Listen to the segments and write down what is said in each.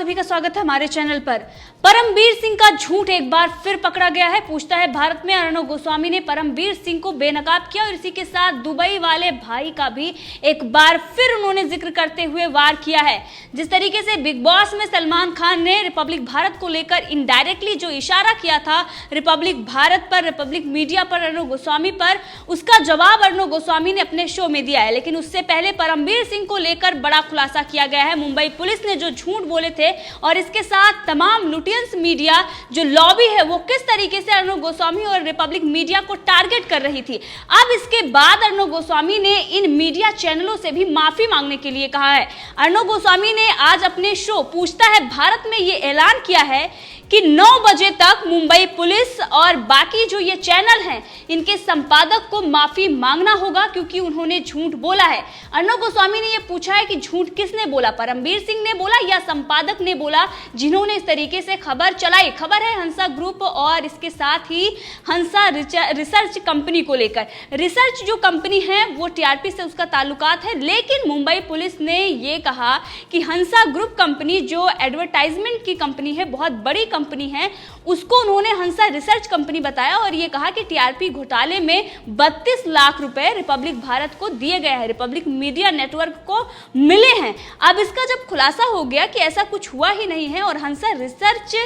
सभी का स्वागत है हमारे चैनल पर। परमबीर सिंह का झूठ एक बार फिर पकड़ा गया है। पूछता है भारत में अर्णव गोस्वामी ने परमबीर सिंह को बेनकाब किया और इसी के साथ दुबई वाले भाई का भी एक बार फिर उन्होंने जिक्र करते हुए वार किया है। जिस तरीके से बिग बॉस में सलमान खान ने रिपब्लिक भारत को लेकर इनडायरेक्टली जो इशारा किया था रिपब्लिक भारत पर, रिपब्लिक मीडिया पर, अर्णव गोस्वामी पर, उसका जवाब अर्णव गोस्वामी ने अपने शो में दिया है। लेकिन उससे पहले परमबीर सिंह को लेकर बड़ा खुलासा किया गया है। मुंबई पुलिस ने जो झूठ बोले थे और इसके साथ तमाम लुटियंस मीडिया जो लॉबी है वो किस तरीके से अर्णव गोस्वामी और रिपब्लिक मीडिया को टारगेट कर रही थी, अब इसके बाद अर्णव गोस्वामी ने इन मीडिया चैनलों से भी माफी मांगने के लिए कहा है। अर्णव गोस्वामी ने आज अपने शो पूछता है भारत में ये ऐलान किया है कि 9 बजे तक मुंबई पुलिस और बाकी जो ये चैनल हैं इनके संपादक को माफी मांगना होगा क्योंकि उन्होंने झूठ बोला है। अर्णव गोस्वामी ने ये पूछा है कि झूठ किसने बोला, परमबीर सिंह ने बोला या संपादक ने बोला जिन्होंने इस तरीके से खबर चलाई। खबर है हंसा ग्रुप और इसके साथ ही हंसा रिसर्च कंपनी को लेकर। रिसर्च जो कंपनी है वो टीआरपी से उसका ताल्लुकात है, लेकिन मुंबई पुलिस ने ये कहा कि हंसा ग्रुप कंपनी जो एडवर्टाइजमेंट की कंपनी है, बहुत बड़ी कंपनी है, उसको उन्होंने हंसा रिसर्च कंपनी बताया और ये कहा कि टीआरपी घोटाले में 32 लाख रुपए रिपब्लिक भारत को दिए गए हैं, रिपब्लिक मीडिया नेटवर्क को मिले हैं। अब इसका जब खुलासा हो गया कि ऐसा कुछ हुआ ही नहीं है और हंसा रिसर्च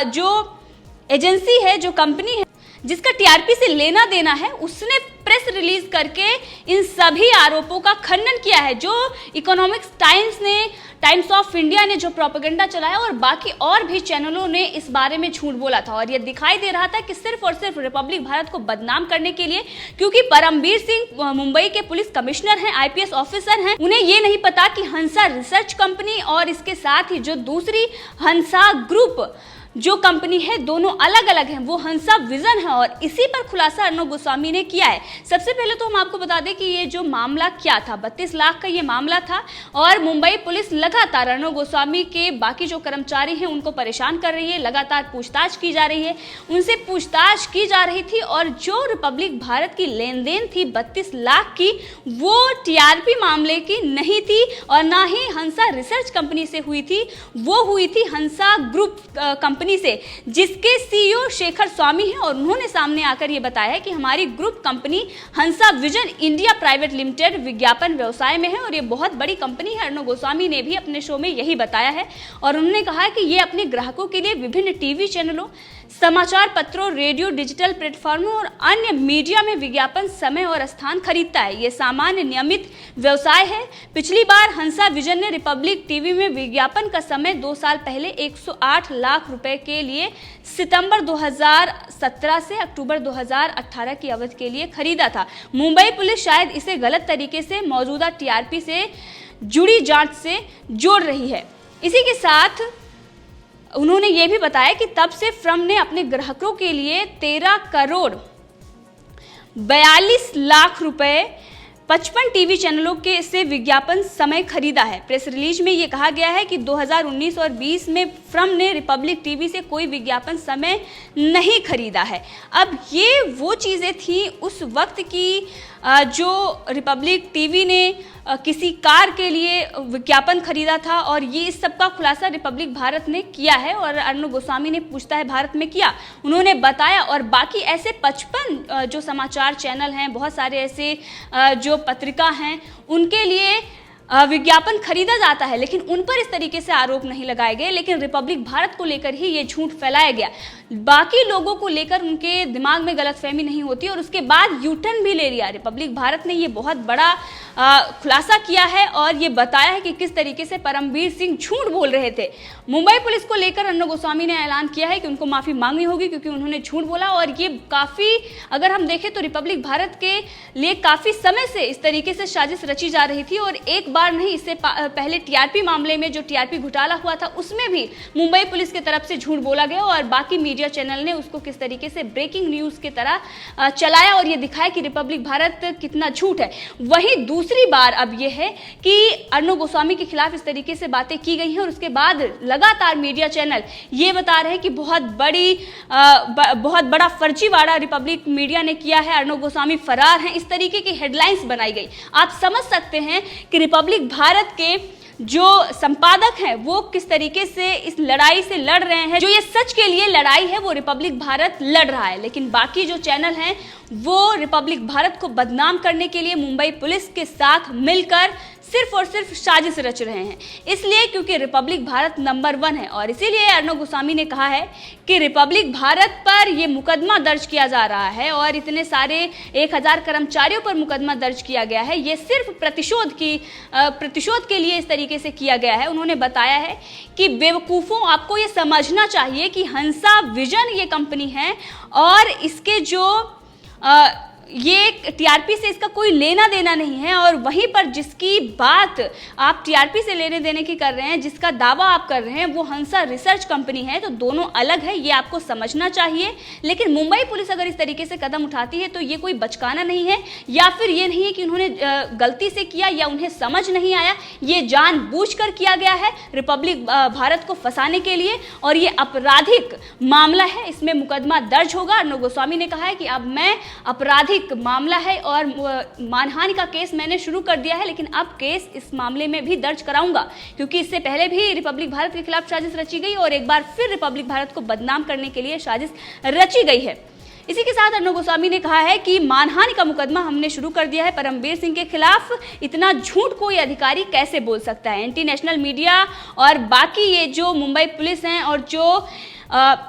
जो एजेंसी है, जो कंपनी है जिसका टीआरपी से लेना देना है, उसने प्रेस रिलीज करके इन सभी आरोपों का खंडन किया है। जो इकोनॉमिक्स टाइम्स ऑफ इंडिया ने जो प्रोपेगेंडा चलाया और बाकी और भी चैनलों ने इस बारे में झूठ बोला था और यह दिखाई दे रहा था कि सिर्फ और सिर्फ रिपब्लिक भारत को बदनाम करने के लिए, क्योंकि परमबीर सिंह मुंबई के पुलिस कमिश्नर हैं, आईपीएस ऑफिसर हैं, उन्हें ये नहीं पता कि हंसा रिसर्च कंपनी और इसके साथ ही जो दूसरी हंसा ग्रुप जो कंपनी है दोनों अलग अलग हैं, वो हंसा विजन है और इसी पर खुलासा अर्णव गोस्वामी ने किया है। सबसे पहले तो हम आपको बता दें कि ये जो मामला क्या था, 32 लाख का ये मामला था और मुंबई पुलिस लगातार अर्णव गोस्वामी के बाकी जो कर्मचारी हैं उनको परेशान कर रही है, लगातार पूछताछ की जा रही है, उनसे पूछताछ की जा रही थी और जो रिपब्लिक भारत की लेन देन थी 32 लाख की, वो टीआरपी मामले की नहीं थी और ना ही हंसा रिसर्च कंपनी से हुई थी, वो हुई थी हंसा ग्रुप कंपनी से, जिसके सीईओ शेखर स्वामी हैं और उन्होंने सामने आकर ये बताया है कि हमारी ग्रुप कंपनी हंसा विजन इंडिया प्राइवेट लिमिटेड विज्ञापन व्यवसाय में है और ये बहुत बड़ी कंपनी है। अर्णव गोस्वामी ने भी अपने शो में यही बताया है और उन्होंने कहा है कि ये अपने ग्राहकों के लिए विभिन्न टीवी चैनलों, समाचार पत्रों, रेडियो, डिजिटल प्लेटफॉर्मों और अन्य मीडिया में विज्ञापन समय और स्थान खरीदता है। ये सामान्य नियमित व्यवसाय है। पिछली बार हंसा विजन ने रिपब्लिक टीवी में विज्ञापन का समय 2 साल पहले 108 लाख रुपए के लिए सितंबर 2017 से अक्टूबर 2018 की अवधि के लिए खरीदा था। मुंबई पुलिस शायद इसे गलत तरीके से मौजूदा टीआरपी से जुड़ी जांच से जोड़ रही है। इसी के साथ उन्होंने ये भी बताया कि तब से फर्म ने अपने ग्राहकों के लिए 13 करोड़ 42 लाख रुपए 55 टीवी चैनलों के से विज्ञापन समय खरीदा है। प्रेस रिलीज में ये कहा गया है कि 2019 और 20 में फर्म ने रिपब्लिक टीवी से कोई विज्ञापन समय नहीं खरीदा है। अब ये वो चीज़ें थी उस वक्त की जो रिपब्लिक टीवी ने किसी कार के लिए विज्ञापन खरीदा था और ये इस सब का खुलासा रिपब्लिक भारत ने किया है और अर्णव गोस्वामी ने पूछता है भारत में किया, उन्होंने बताया। और बाकी ऐसे 55 जो समाचार चैनल हैं, बहुत सारे ऐसे जो पत्रिका हैं, उनके लिए विज्ञापन खरीदा जाता है, लेकिन उन पर इस तरीके से आरोप नहीं लगाए गए। लेकिन रिपब्लिक भारत को लेकर ही ये झूठ फैलाया गया। बाकी लोगों को लेकर उनके दिमाग में गलतफहमी नहीं होती और उसके बाद यूटर्न भी ले लिया। रिपब्लिक भारत ने ये बहुत बड़ा खुलासा किया है और ये बताया है कि किस तरीके से परमबीर सिंह झूठ बोल रहे थे। मुंबई पुलिस को लेकर अर्णव गोस्वामी ने ऐलान किया है कि उनको माफी मांगनी होगी क्योंकि उन्होंने झूठ बोला और ये काफी, अगर हम देखें तो रिपब्लिक भारत के लिए काफी समय से इस तरीके से साजिश रची जा रही थी और एक बार नहीं, इससे पहले टीआरपी मामले में जो टीआरपी घोटाला हुआ था उसमें भी मुंबई पुलिस की तरफ से झूठ बोला गया और बाकी मीडिया चैनल ने उसको किस तरीके से ब्रेकिंग न्यूज की तरह चलाया और ये दिखाया कि रिपब्लिक भारत कितना झूठ है। वहीं दूसरी बार अब ये है कि अर्णव गोस्वामी के खिलाफ इस तरीके से बातें की गई हैं और उसके बाद लगातार मीडिया चैनल ये बता रहे हैं कि बहुत बड़ा फर्जीवाड़ा रिपब्लिक मीडिया ने किया है, अर्णव गोस्वामी फरार हैं, इस तरीके की हेडलाइंस बनाई गई। आप समझ सकते हैं कि रिपब्लिक भारत के जो संपादक हैं वो किस तरीके से इस लड़ाई से लड़ रहे हैं। जो ये सच के लिए लड़ाई है वो रिपब्लिक भारत लड़ रहा है, लेकिन बाकी जो चैनल हैं वो रिपब्लिक भारत को बदनाम करने के लिए मुंबई पुलिस के साथ मिलकर सिर्फ और सिर्फ साजिश रच रहे हैं। इसलिए क्योंकि रिपब्लिक भारत नंबर 1 है और इसीलिए अर्णव गोस्वामी ने कहा है कि रिपब्लिक भारत पर यह मुकदमा दर्ज किया जा रहा है और इतने सारे 1000 कर्मचारियों पर मुकदमा दर्ज किया गया है। ये सिर्फ प्रतिशोध के लिए इस तरीके से किया गया है। उन्होंने बताया है कि बेवकूफ़ों, आपको ये समझना चाहिए कि हंसा विजन ये कंपनी है और इसके जो ये टीआरपी से इसका कोई लेना देना नहीं है। और वहीं पर जिसकी बात आप टीआरपी से लेने देने की कर रहे हैं, जिसका दावा आप कर रहे हैं, वो हंसा रिसर्च कंपनी है। तो दोनों अलग है, ये आपको समझना चाहिए। लेकिन मुंबई पुलिस अगर इस तरीके से कदम उठाती है तो ये कोई बचकाना नहीं है, या फिर ये नहीं है कि उन्होंने गलती से किया या उन्हें समझ नहीं आया। ये जानबूझकर किया गया है रिपब्लिक भारत को फंसाने के लिए और ये आपराधिक मामला है, इसमें मुकदमा दर्ज होगा। अर्णव गोस्वामी ने कहा है कि अब मैं आपराधिक मामला है और मानहानि का केस मैंने शुरू कर दिया है, लेकिन अब केस इस मामले में भी दर्ज कराऊंगा क्योंकि इससे पहले भी रिपब्लिक भारत के खिलाफ साजिश रची गई और एक बार फिर रिपब्लिक भारत को बदनाम करने के लिए साजिश रची गई है। इसी के साथ अर्णव गोस्वामी ने कहा है कि मानहानि का मुकदमा हमने शुरू कर दिया है परमबीर सिंह के खिलाफ। इतना झूठ कोई अधिकारी कैसे बोल सकता है। एंटी नेशनल मीडिया और बाकी ये जो मुंबई पुलिस हैं और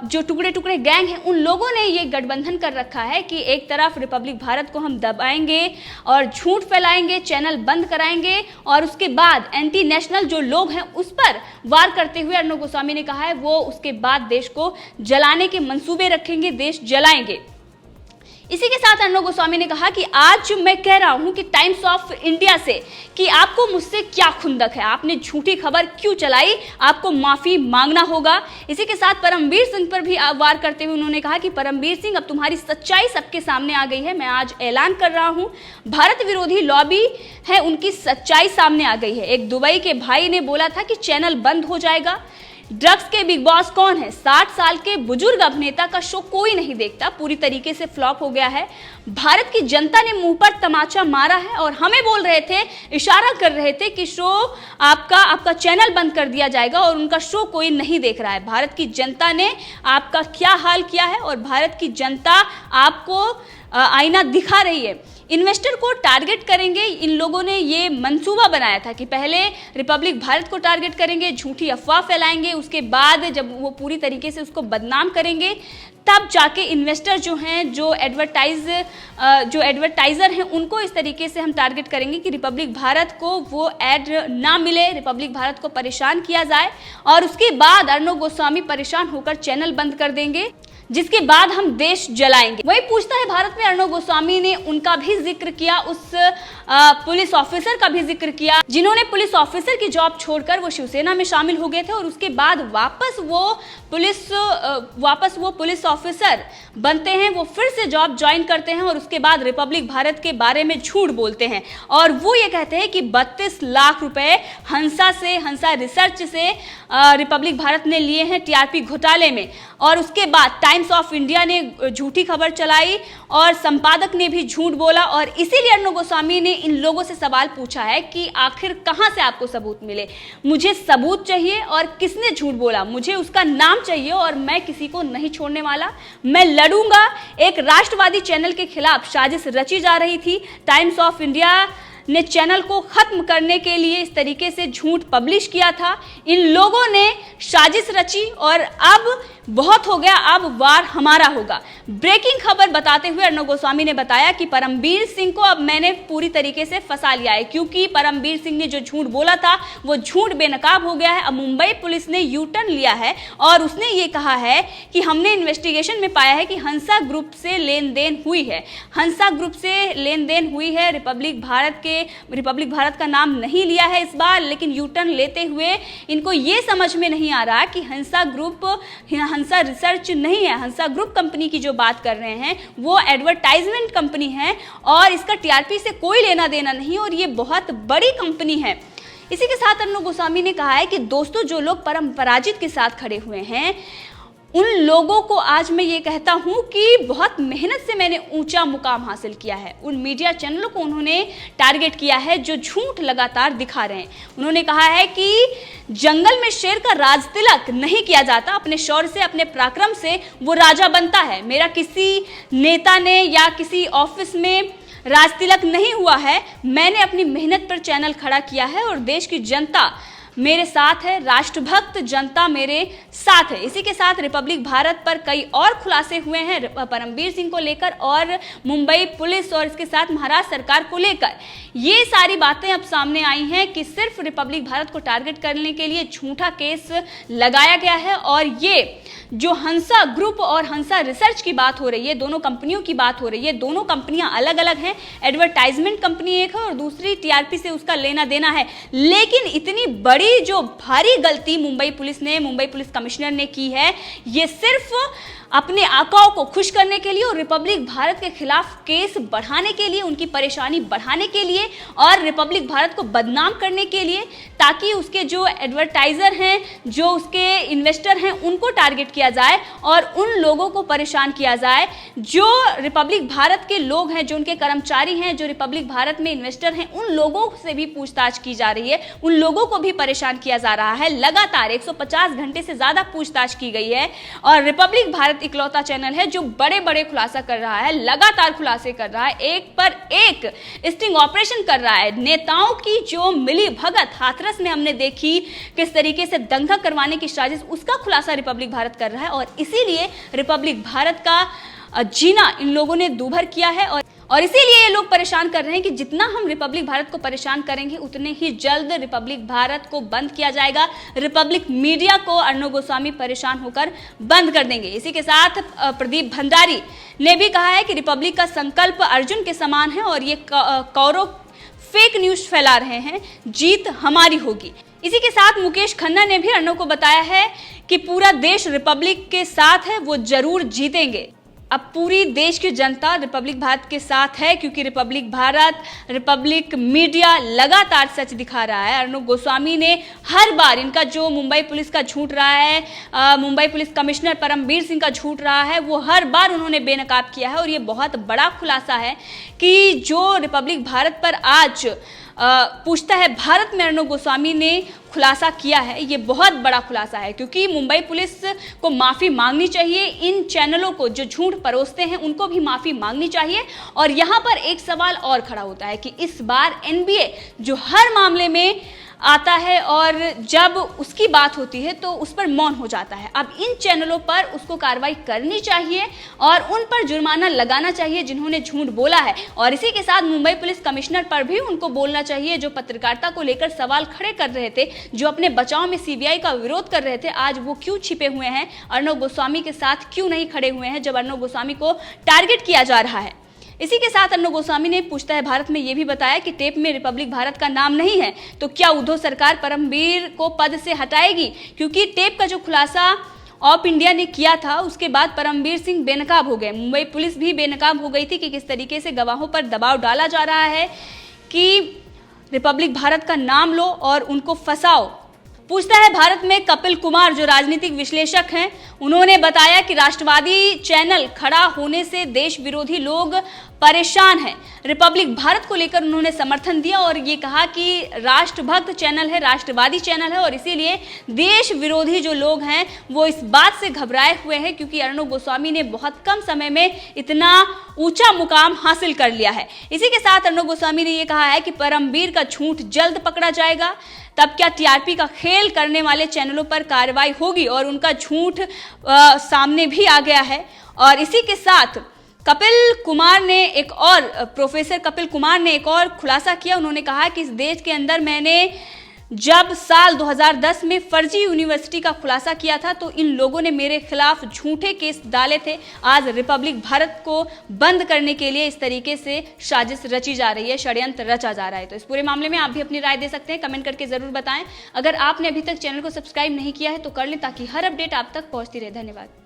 जो टुकड़े टुकड़े गैंग हैं, उन लोगों ने ये गठबंधन कर रखा है कि एक तरफ रिपब्लिक भारत को हम दबाएंगे और झूठ फैलाएंगे, चैनल बंद कराएंगे और उसके बाद एंटी नेशनल जो लोग हैं उस पर वार करते हुए अर्णव गोस्वामी ने कहा है वो उसके बाद देश को जलाने के मंसूबे रखेंगे, देश जलाएंगे। इसी के साथ अर्णव गोस्वामी ने कहा कि आज मैं कह रहा हूं कि टाइम्स ऑफ इंडिया से कि आपको मुझसे क्या खुंदक है, आपने झूठी खबर क्यों चलाई, आपको माफी मांगना होगा। इसी के साथ परमबीर सिंह पर भी वार करते हुए उन्होंने कहा कि परमबीर सिंह, अब तुम्हारी सच्चाई सबके सामने आ गई है। मैं आज ऐलान कर रहा हूं, भारत विरोधी लॉबी है उनकी सच्चाई सामने आ गई है। एक दुबई के भाई ने बोला था कि चैनल बंद हो जाएगा। ड्रग्स के बिग बॉस कौन है? 60 साल के बुजुर्ग अभिनेता का शो कोई नहीं देखता, पूरी तरीके से फ्लॉप हो गया है। भारत की जनता ने मुंह पर तमाचा मारा है और हमें बोल रहे थे, इशारा कर रहे थे कि शो आपका चैनल बंद कर दिया जाएगा और उनका शो कोई नहीं देख रहा है। भारत की जनता ने आपका क्या हाल किया है और भारत की जनता आपको आईना दिखा रही है। इन्वेस्टर को टारगेट करेंगे, इन लोगों ने ये मंसूबा बनाया था कि पहले रिपब्लिक भारत को टारगेट करेंगे, झूठी अफवाह फैलाएंगे, उसके बाद जब वो पूरी तरीके से उसको बदनाम करेंगे तब जाके इन्वेस्टर जो हैं, जो एडवर्टाइजर हैं, उनको इस तरीके से हम टारगेट करेंगे कि रिपब्लिक भारत को वो ऐड ना मिले, रिपब्लिक भारत को परेशान किया जाए और उसके बाद अर्णव गोस्वामी परेशान होकर चैनल बंद कर देंगे, जिसके बाद हम देश जलाएंगे। वही पूछता है भारत में अर्णव गोस्वामी ने उनका भी जिक्र किया, उस पुलिस ऑफिसर का भी जिक्र किया जिन्होंने पुलिस ऑफिसर की जॉब छोड़कर वो शिवसेना में शामिल हो गए थे और उसके बाद वापस वो पुलिस ऑफिसर बनते हैं, वो फिर से जॉब ज्वाइन करते हैं और उसके बाद रिपब्लिक भारत के बारे में झूठ बोलते हैं और वो ये कहते हैं कि 32 लाख रुपए हंसा रिसर्च से रिपब्लिक भारत ने लिए हैं टीआरपी घोटाले में। और उसके बाद टाइम्स ऑफ इंडिया ने झूठी खबर चलाई और संपादक ने भी झूठ बोला और इसीलिए अर्णव गोस्वामी ने इन लोगों से सवाल पूछा है कि आखिर कहां से आपको सबूत मिले। मुझे सबूत चाहिए और किसने झूठ बोला, मुझे उसका नाम चाहिए और मैं किसी को नहीं छोड़ने वाला, मैं लड़ूंगा। एक राष्ट्रवादी चैनल के खिलाफ साजिश रची जा रही थी। टाइम्स ऑफ इंडिया ने चैनल को खत्म करने के लिए इस तरीके से झूठ पब्लिश किया था। इन लोगों ने साजिश रची और अब बहुत हो गया, अब वार हमारा होगा। ब्रेकिंग खबर बताते हुए अर्णव गोस्वामी ने बताया कि परमबीर सिंह को अब मैंने पूरी तरीके से फंसा लिया है, क्योंकि परमबीर सिंह ने जो झूठ बोला था वो झूठ बेनकाब हो गया है। अब मुंबई पुलिस ने यू टर्न लिया है और उसने ये कहा है कि हमने इन्वेस्टिगेशन में पाया है कि हंसा ग्रुप से लेन देन हुई है, हंसा ग्रुप से लेन देन हुई है। रिपब्लिक भारत का नाम नहीं लिया है इस बार, लेकिन यू टर्न लेते हुए इनको ये समझ में नहीं आ रहा कि हंसा रिसर्च नहीं है। हंसा ग्रुप कंपनी की जो बात कर रहे हैं वो एडवर्टाइजमेंट कंपनी है और इसका टीआरपी से कोई लेना देना नहीं और ये बहुत बड़ी कंपनी है। इसी के साथ अर्णव गोस्वामी ने कहा है कि दोस्तों, जो लोग परम पराजित के साथ खड़े हुए हैं उन लोगों को आज मैं ये कहता हूं कि बहुत मेहनत से मैंने ऊंचा मुकाम हासिल किया है। उन मीडिया चैनलों को उन्होंने टारगेट किया है जो झूठ लगातार दिखा रहे हैं। उन्होंने कहा है कि जंगल में शेर का राज तिलक नहीं किया जाता, अपने शौर्य से, अपने पराक्रम से वो राजा बनता है। मेरा किसी नेता ने या किसी ऑफिस में राज तिलक नहीं हुआ है। मैंने अपनी मेहनत पर चैनल खड़ा किया है और देश की जनता मेरे साथ है, राष्ट्रभक्त जनता मेरे साथ है। इसी के साथ रिपब्लिक भारत पर कई और खुलासे हुए हैं परमबीर सिंह को लेकर और मुंबई पुलिस और इसके साथ महाराष्ट्र सरकार को लेकर। ये सारी बातें अब सामने आई हैं कि सिर्फ रिपब्लिक भारत को टारगेट करने के लिए झूठा केस लगाया गया है। और ये जो हंसा ग्रुप और हंसा रिसर्च की बात हो रही है, दोनों कंपनियों की बात हो रही है, दोनों कंपनियां अलग अलग हैं। एडवर्टाइजमेंट कंपनी एक है और दूसरी टीआरपी से उसका लेना देना है। लेकिन इतनी बड़ी जो भारी गलती मुंबई पुलिस कमिश्नर ने की है, ये सिर्फ अपने आकाओं को खुश करने के लिए और रिपब्लिक भारत के खिलाफ केस बढ़ाने के लिए, उनकी परेशानी बढ़ाने के लिए और रिपब्लिक भारत को बदनाम करने के लिए, ताकि उसके जो एडवर्टाइजर हैं, जो उसके इन्वेस्टर हैं, उनको टारगेट किया जाए और उन लोगों को परेशान किया जाए जो रिपब्लिक भारत के लोग हैं, जो उनके कर्मचारी हैं, जो रिपब्लिक भारत में इन्वेस्टर हैं। उन लोगों से भी पूछताछ की जा रही है, उन लोगों को भी परेशान किया जा रहा है। लगातार 150 घंटे से ज्यादा पूछताछ की गई है और रिपब्लिक भारत इकलौता चैनल है जो बड़े बड़े खुलासा कर रहा है, लगातार खुलासे कर रहा है, एक पर एक स्टिंग ऑपरेशन कर रहा है। नेताओं की जो मिली भगत हाथरस में हमने देखी, किस तरीके से दंगा करवाने की साजिश, उसका खुलासा रिपब्लिक भारत कर रहा है। और इसीलिए रिपब्लिक भारत का जीना इन लोगों ने दूभर किया है और इसीलिए ये लोग परेशान कर रहे हैं कि जितना हम रिपब्लिक भारत को परेशान करेंगे उतने ही जल्द रिपब्लिक भारत को बंद किया जाएगा। रिपब्लिक मीडिया को अर्णव गोस्वामी परेशान होकर बंद कर देंगे। इसी के साथ प्रदीप भंडारी ने भी कहा है कि रिपब्लिक का संकल्प अर्जुन के समान है और ये कौरव फेक न्यूज फैला रहे हैं, जीत हमारी होगी। इसी के साथ मुकेश खन्ना ने भी अर्णव को बताया है कि पूरा देश रिपब्लिक के साथ है, वो जरूर जीतेंगे। अब पूरी देश की जनता रिपब्लिक भारत के साथ है क्योंकि रिपब्लिक भारत, रिपब्लिक मीडिया लगातार सच दिखा रहा है। अर्णव गोस्वामी ने हर बार इनका जो मुंबई पुलिस का झूठ रहा है, मुंबई पुलिस कमिश्नर परमबीर सिंह का झूठ रहा है, वो हर बार उन्होंने बेनकाब किया है। और ये बहुत बड़ा खुलासा है कि जो रिपब्लिक भारत पर आज पूछता है भारत में अर्णव गोस्वामी ने खुलासा किया है, ये बहुत बड़ा खुलासा है क्योंकि मुंबई पुलिस को माफ़ी मांगनी चाहिए। इन चैनलों को जो झूठ परोसते हैं उनको भी माफ़ी मांगनी चाहिए। और यहाँ पर एक सवाल और खड़ा होता है कि इस बार एनबीए जो हर मामले में आता है और जब उसकी बात होती है तो उस पर मौन हो जाता है, अब इन चैनलों पर उसको कार्रवाई करनी चाहिए और उन पर जुर्माना लगाना चाहिए जिन्होंने झूठ बोला है। और इसी के साथ मुंबई पुलिस कमिश्नर पर भी उनको बोलना चाहिए, जो पत्रकारिता को लेकर सवाल खड़े कर रहे थे, जो अपने बचाव में सीबीआई का विरोध कर रहे थे, आज वो क्यों छिपे हुए हैं, अर्णव गोस्वामी के साथ क्यों नहीं खड़े हुए हैं जब अर्णव गोस्वामी को टारगेट किया जा रहा है। इसी के साथ अर्णव गोस्वामी ने पूछता है भारत में यह भी बताया कि टेप में रिपब्लिक भारत का नाम नहीं है, तो क्या उद्धव सरकार परमबीर को पद से हटाएगी? क्योंकि टेप का जो खुलासा ऑफ इंडिया ने किया था उसके बाद परमबीर सिंह बेनकाब हो गए, मुंबई पुलिस भी बेनकाब हो गई थी कि किस तरीके से गवाहों पर दबाव डाला जा रहा है कि रिपब्लिक भारत का नाम लो और उनको फंसाओ। पूछता है भारत में कपिल कुमार जो राजनीतिक विश्लेषक हैं, उन्होंने बताया कि राष्ट्रवादी चैनल खड़ा होने से देश विरोधी लोग परेशान हैं। रिपब्लिक भारत को लेकर उन्होंने समर्थन दिया और ये कहा कि राष्ट्रभक्त चैनल है, राष्ट्रवादी चैनल है और इसीलिए देश विरोधी जो लोग हैं वो इस बात से घबराए हुए हैं क्योंकि अर्णव गोस्वामी ने बहुत कम समय में इतना ऊंचा मुकाम हासिल कर लिया है। इसी के साथ अर्णव गोस्वामी ने ये कहा है कि परमबीर का झूठ जल्द पकड़ा जाएगा, तब क्या टीआरपी का खेल करने वाले चैनलों पर कार्रवाई होगी और उनका झूठ सामने भी आ गया है। और इसी के साथ प्रोफेसर कपिल कुमार ने एक और खुलासा किया। उन्होंने कहा कि इस देश के अंदर मैंने जब साल 2010 में फर्जी यूनिवर्सिटी का खुलासा किया था तो इन लोगों ने मेरे खिलाफ झूठे केस डाले थे। आज रिपब्लिक भारत को बंद करने के लिए इस तरीके से साजिश रची जा रही है, षड्यंत्र रचा जा रहा है। तो इस पूरे मामले में आप भी अपनी राय दे सकते हैं, कमेंट करके जरूर बताएं। अगर आपने अभी तक चैनल को सब्सक्राइब नहीं किया है तो कर लें ताकि हर अपडेट आप तक पहुंचती रहे। धन्यवाद।